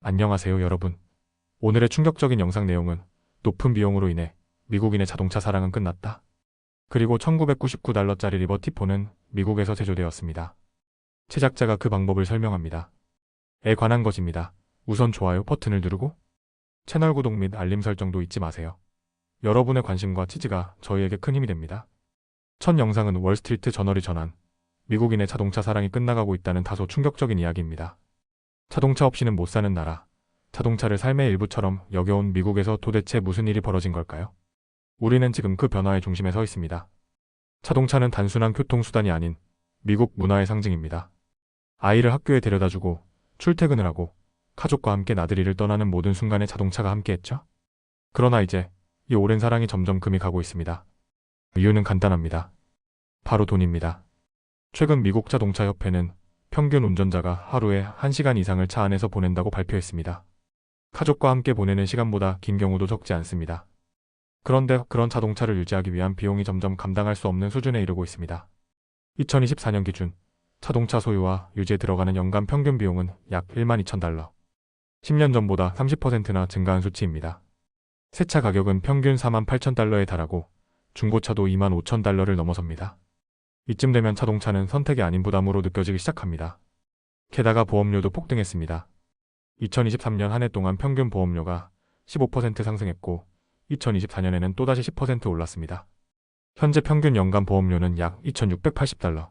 안녕하세요, 여러분. 오늘의 충격적인 영상 내용은 높은 비용으로 인해 미국인의 자동차 사랑은 끝났다. 그리고 1999달러짜리 리버티4는 미국에서 제조되었습니다. 제작자가 그 방법을 설명합니다. 에 관한 것입니다. 우선 좋아요 버튼을 누르고 채널 구독 및 알림 설정도 잊지 마세요. 여러분의 관심과 지지가 저희에게 큰 힘이 됩니다. 첫 영상은 월스트리트 저널이 전한 미국인의 자동차 사랑이 끝나가고 있다는 다소 충격적인 이야기입니다. 자동차 없이는 못 사는 나라, 자동차를 삶의 일부처럼 여겨온 미국에서 도대체 무슨 일이 벌어진 걸까요? 우리는 지금 그 변화의 중심에 서 있습니다. 자동차는 단순한 교통수단이 아닌 미국 문화의 상징입니다. 아이를 학교에 데려다주고 출퇴근을 하고 가족과 함께 나들이를 떠나는 모든 순간에 자동차가 함께했죠. 그러나 이제 이 오랜 사랑이 점점 금이 가고 있습니다. 이유는 간단합니다. 바로 돈입니다. 최근 미국 자동차 협회는 평균 운전자가 하루에 1시간 이상을 차 안에서 보낸다고 발표했습니다. 가족과 함께 보내는 시간보다 긴 경우도 적지 않습니다. 그런데 그런 자동차를 유지하기 위한 비용이 점점 감당할 수 없는 수준에 이르고 있습니다. 2024년 기준 자동차 소유와 유지에 들어가는 연간 평균 비용은 약 12,000달러. 10년 전보다 30%나 증가한 수치입니다. 새 차 가격은 평균 48,000달러에 달하고 중고차도 25,000달러를 넘어섭니다. 이쯤 되면 자동차는 선택이 아닌 부담으로 느껴지기 시작합니다. 게다가 보험료도 폭등했습니다. 2023년 한 해 동안 평균 보험료가 15% 상승했고 2024년에는 또다시 10% 올랐습니다. 현재 평균 연간 보험료는 약 2,680달러.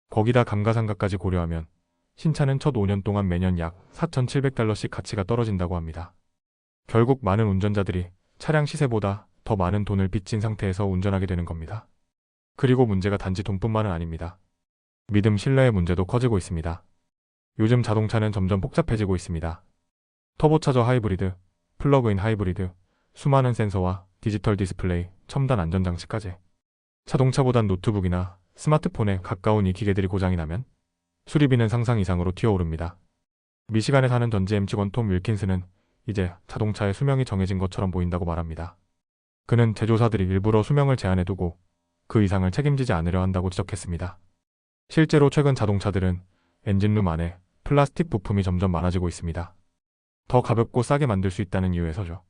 거기다 감가상각까지 고려하면 신차는 첫 5년 동안 매년 약 4,700달러씩 가치가 떨어진다고 합니다. 결국 많은 운전자들이 차량 시세보다 더 많은 돈을 빚진 상태에서 운전하게 되는 겁니다. 그리고 문제가 단지 돈뿐만은 아닙니다. 믿음, 신뢰의 문제도 커지고 있습니다. 요즘 자동차는 점점 복잡해지고 있습니다. 터보차저 하이브리드, 플러그인 하이브리드, 수많은 센서와 디지털 디스플레이, 첨단 안전장치까지. 자동차보단 노트북이나 스마트폰에 가까운 이 기계들이 고장이 나면 수리비는 상상 이상으로 튀어오릅니다. 미시간에 사는 전 GM 직원 톰 윌킨스는 이제 자동차의 수명이 정해진 것처럼 보인다고 말합니다. 그는 제조사들이 일부러 수명을 제한해두고 그 이상을 책임지지 않으려 한다고 지적했습니다. 실제로 최근 자동차들은 엔진룸 안에 플라스틱 부품이 점점 많아지고 있습니다. 더 가볍고 싸게 만들 수 있다는 이유에서죠.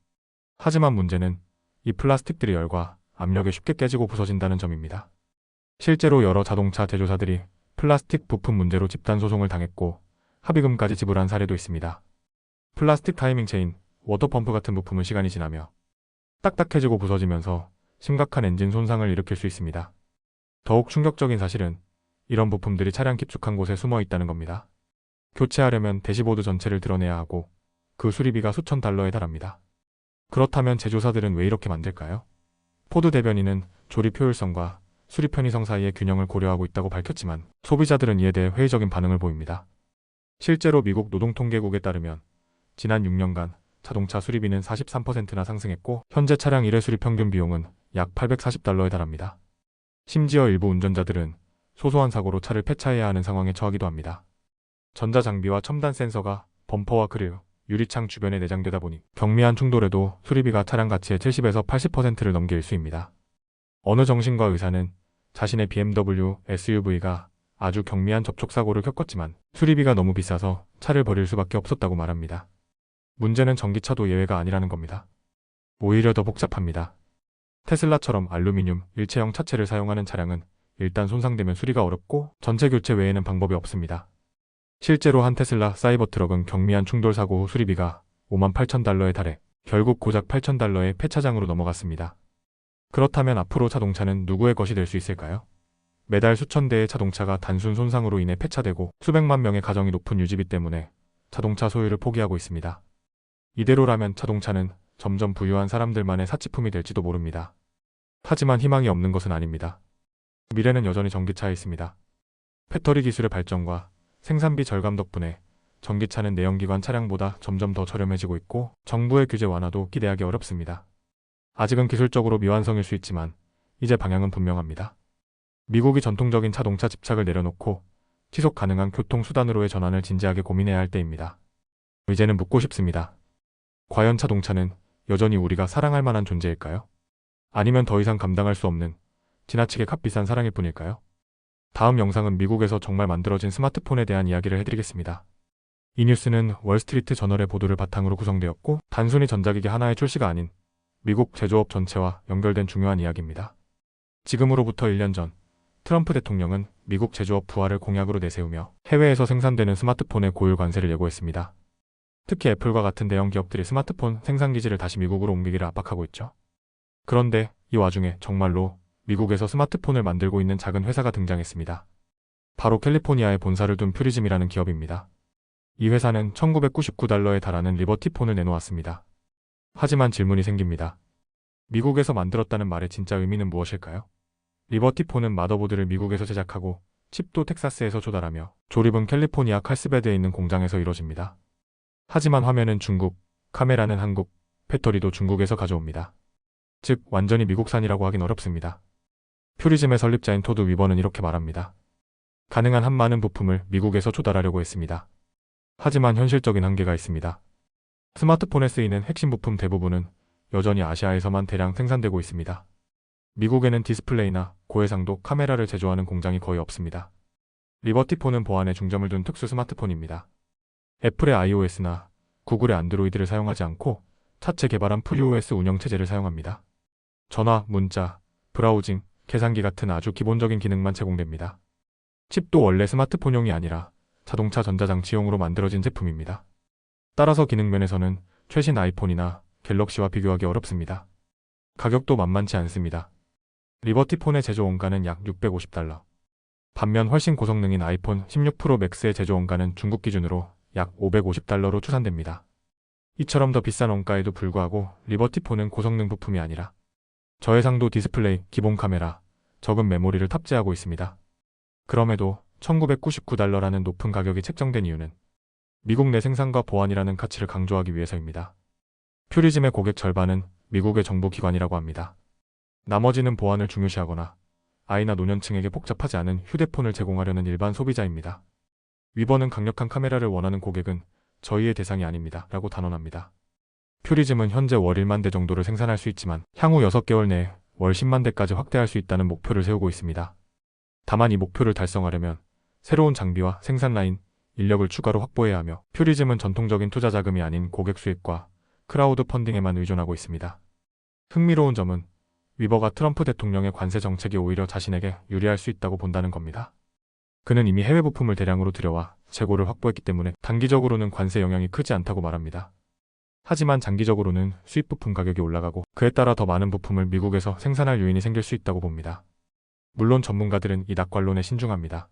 하지만 문제는 이 플라스틱들이 열과 압력에 쉽게 깨지고 부서진다는 점입니다. 실제로 여러 자동차 제조사들이 플라스틱 부품 문제로 집단 소송을 당했고 합의금까지 지불한 사례도 있습니다. 플라스틱 타이밍 체인, 워터펌프 같은 부품은 시간이 지나며 딱딱해지고 부서지면서 심각한 엔진 손상을 일으킬 수 있습니다. 더욱 충격적인 사실은 이런 부품들이 차량 깊숙한 곳에 숨어 있다는 겁니다. 교체하려면 대시보드 전체를 드러내야 하고 그 수리비가 수천 달러에 달합니다. 그렇다면 제조사들은 왜 이렇게 만들까요? 포드 대변인은 조립 효율성과 수리 편의성 사이의 균형을 고려하고 있다고 밝혔지만 소비자들은 이에 대해 회의적인 반응을 보입니다. 실제로 미국 노동통계국에 따르면 지난 6년간 자동차 수리비는 43%나 상승했고 현재 차량 1회 수리 평균 비용은 약 840달러에 달합니다. 심지어 일부 운전자들은 소소한 사고로 차를 폐차해야 하는 상황에 처하기도 합니다. 전자장비와 첨단 센서가 범퍼와 그릴, 유리창 주변에 내장되다 보니 경미한 충돌에도 수리비가 차량 가치의 70에서 80%를 넘게 일수입니다. 어느 정신과 의사는 자신의 BMW SUV가 아주 경미한 접촉사고를 겪었지만 수리비가 너무 비싸서 차를 버릴 수밖에 없었다고 말합니다. 문제는 전기차도 예외가 아니라는 겁니다. 오히려 더 복잡합니다. 테슬라처럼 알루미늄, 일체형 차체를 사용하는 차량은 일단 손상되면 수리가 어렵고 전체 교체 외에는 방법이 없습니다. 실제로 한 테슬라 사이버트럭은 경미한 충돌 사고 후 수리비가 58,000달러에 달해 결국 고작 8,000달러의 폐차장으로 넘어갔습니다. 그렇다면 앞으로 자동차는 누구의 것이 될 수 있을까요? 매달 수천 대의 자동차가 단순 손상으로 인해 폐차되고 수백만 명의 가정이 높은 유지비 때문에 자동차 소유를 포기하고 있습니다. 이대로라면 자동차는 점점 부유한 사람들만의 사치품이 될지도 모릅니다. 하지만 희망이 없는 것은 아닙니다. 미래는 여전히 전기차에 있습니다. 배터리 기술의 발전과 생산비 절감 덕분에 전기차는 내연기관 차량보다 점점 더 저렴해지고 있고 정부의 규제 완화도 기대하기 어렵습니다. 아직은 기술적으로 미완성일 수 있지만 이제 방향은 분명합니다. 미국이 전통적인 자동차 집착을 내려놓고 지속 가능한 교통수단으로의 전환을 진지하게 고민해야 할 때입니다. 이제는 묻고 싶습니다. 과연 자동차는 여전히 우리가 사랑할 만한 존재일까요? 아니면 더 이상 감당할 수 없는 지나치게 값비싼 사랑일 뿐일까요? 다음 영상은 미국에서 정말 만들어진 스마트폰에 대한 이야기를 해드리겠습니다. 이 뉴스는 월스트리트 저널의 보도를 바탕으로 구성되었고 단순히 전자기기 하나의 출시가 아닌 미국 제조업 전체와 연결된 중요한 이야기입니다. 지금으로부터 1년 전 트럼프 대통령은 미국 제조업 부활을 공약으로 내세우며 해외에서 생산되는 스마트폰의 고율 관세를 예고했습니다. 특히 애플과 같은 대형 기업들이 스마트폰 생산 기지를 다시 미국으로 옮기기를 압박하고 있죠. 그런데 이 와중에 정말로 미국에서 스마트폰을 만들고 있는 작은 회사가 등장했습니다. 바로 캘리포니아에 본사를 둔 퓨리즘이라는 기업입니다. 이 회사는 $1999에 달하는 리버티 폰을 내놓았습니다. 하지만 질문이 생깁니다. 미국에서 만들었다는 말의 진짜 의미는 무엇일까요? 리버티 폰은 마더보드를 미국에서 제작하고 칩도 텍사스에서 조달하며 조립은 캘리포니아 칼스베드에 있는 공장에서 이뤄집니다. 하지만 화면은 중국, 카메라는 한국, 배터리도 중국에서 가져옵니다. 즉 완전히 미국산이라고 하긴 어렵습니다. 퓨리즘의 설립자인 토드 위버는 이렇게 말합니다. 가능한 한 많은 부품을 미국에서 조달하려고 했습니다. 하지만 현실적인 한계가 있습니다. 스마트폰에 쓰이는 핵심 부품 대부분은 여전히 아시아에서만 대량 생산되고 있습니다. 미국에는 디스플레이나 고해상도 카메라를 제조하는 공장이 거의 없습니다. 리버티 폰은 보안에 중점을 둔 특수 스마트폰입니다. 애플의 iOS나 구글의 안드로이드를 사용하지 않고 차체 개발한 FreeOS 운영체제를 사용합니다. 전화, 문자, 브라우징, 계산기 같은 아주 기본적인 기능만 제공됩니다. 칩도 원래 스마트폰용이 아니라 자동차 전자장치용으로 만들어진 제품입니다. 따라서 기능 면에서는 최신 아이폰이나 갤럭시와 비교하기 어렵습니다. 가격도 만만치 않습니다. 리버티 폰의 제조 원가는 약 $650. 반면 훨씬 고성능인 아이폰 16 프로 맥스의 제조 원가는 중국 기준으로 약 $550로 추산됩니다. 이처럼 더 비싼 원가에도 불구하고 리버티 폰은 고성능 부품이 아니라 저해상도 디스플레이, 기본 카메라, 적은 메모리를 탑재하고 있습니다. 그럼에도 $1999라는 높은 가격이 책정된 이유는 미국 내 생산과 보안이라는 가치를 강조하기 위해서입니다. 퓨리즘의 고객 절반은 미국의 정보기관이라고 합니다. 나머지는 보안을 중요시하거나 아이나 노년층에게 복잡하지 않은 휴대폰을 제공하려는 일반 소비자입니다. 위버는 강력한 카메라를 원하는 고객은 저희의 대상이 아닙니다. 라고 단언합니다. 퓨리즘은 현재 월 1만 대 정도를 생산할 수 있지만 향후 6개월 내에 월 10만 대까지 확대할 수 있다는 목표를 세우고 있습니다. 다만 이 목표를 달성하려면 새로운 장비와 생산 라인, 인력을 추가로 확보해야 하며 퓨리즘은 전통적인 투자 자금이 아닌 고객 수익과 크라우드 펀딩에만 의존하고 있습니다. 흥미로운 점은 위버가 트럼프 대통령의 관세 정책이 오히려 자신에게 유리할 수 있다고 본다는 겁니다. 그는 이미 해외 부품을 대량으로 들여와 재고를 확보했기 때문에 단기적으로는 관세 영향이 크지 않다고 말합니다. 하지만 장기적으로는 수입 부품 가격이 올라가고 그에 따라 더 많은 부품을 미국에서 생산할 요인이 생길 수 있다고 봅니다. 물론 전문가들은 이 낙관론에 신중합니다.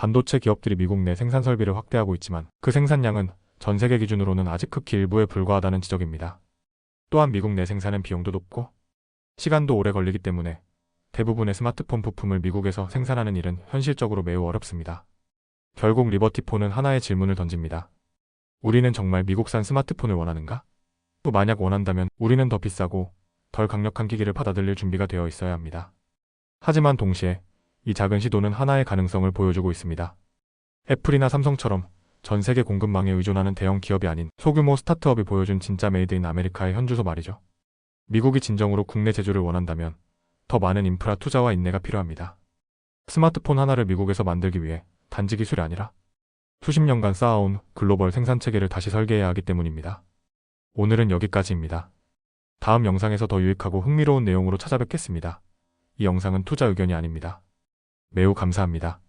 반도체 기업들이 미국 내 생산 설비를 확대하고 있지만 그 생산량은 전 세계 기준으로는 아직 극히 일부에 불과하다는 지적입니다. 또한 미국 내 생산은 비용도 높고 시간도 오래 걸리기 때문에 대부분의 스마트폰 부품을 미국에서 생산하는 일은 현실적으로 매우 어렵습니다. 결국 리버티 폰은 하나의 질문을 던집니다. 우리는 정말 미국산 스마트폰을 원하는가? 또 만약 원한다면 우리는 더 비싸고 덜 강력한 기기를 받아들일 준비가 되어 있어야 합니다. 하지만 동시에 이 작은 시도는 하나의 가능성을 보여주고 있습니다. 애플이나 삼성처럼 전 세계 공급망에 의존하는 대형 기업이 아닌 소규모 스타트업이 보여준 진짜 메이드 인 아메리카의 현주소 말이죠. 미국이 진정으로 국내 제조를 원한다면 더 많은 인프라 투자와 인내가 필요합니다. 스마트폰 하나를 미국에서 만들기 위해 단지 기술이 아니라 수십 년간 쌓아온 글로벌 생산 체계를 다시 설계해야 하기 때문입니다. 오늘은 여기까지입니다. 다음 영상에서 더 유익하고 흥미로운 내용으로 찾아뵙겠습니다. 이 영상은 투자 의견이 아닙니다. 매우 감사합니다.